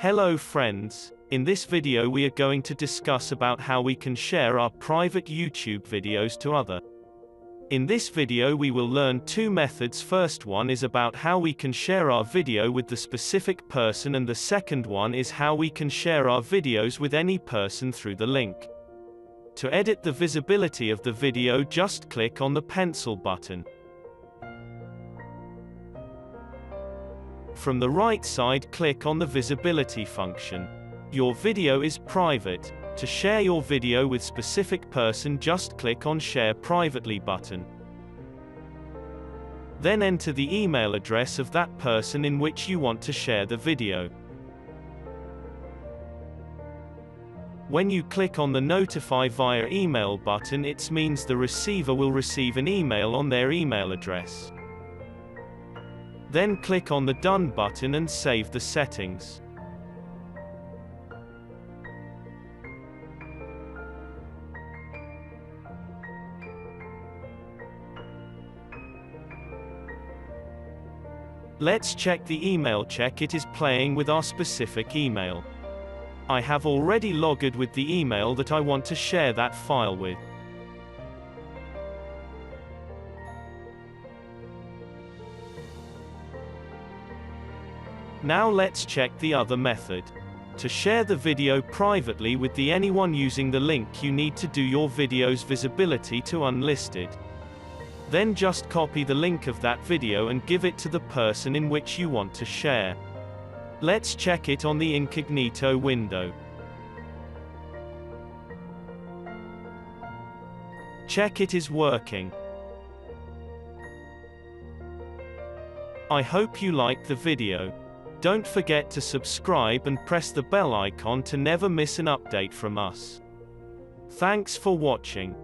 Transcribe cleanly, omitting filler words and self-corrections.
Hello friends, in this video we are going to discuss about how we can share our private YouTube videos to other. In this video we will learn two methods. First one is about how we can share our video with the specific person, and the second one is how we can share our videos with any person through the link. To edit the visibility of the video, just click on the pencil button. From the right side, click on the visibility function. Your video is private. To share your video with specific person, just click on Share Privately button. Then enter the email address of that person in which you want to share the video. When you click on the Notify via email button, it means the receiver will receive an email on their email address. Then click on the Done button and save the settings. Let's check the email. Check it is playing with our specific email. I have already logged with the email that I want to share that file with. Now let's check the other method. To share the video privately with anyone using the link, you need to do your video's visibility to unlisted. Then just copy the link of that video and give it to the person in which you want to share. Let's check it on the incognito window. Check it is working. I hope you liked the video. Don't forget to subscribe and press the bell icon to never miss an update from us. Thanks for watching.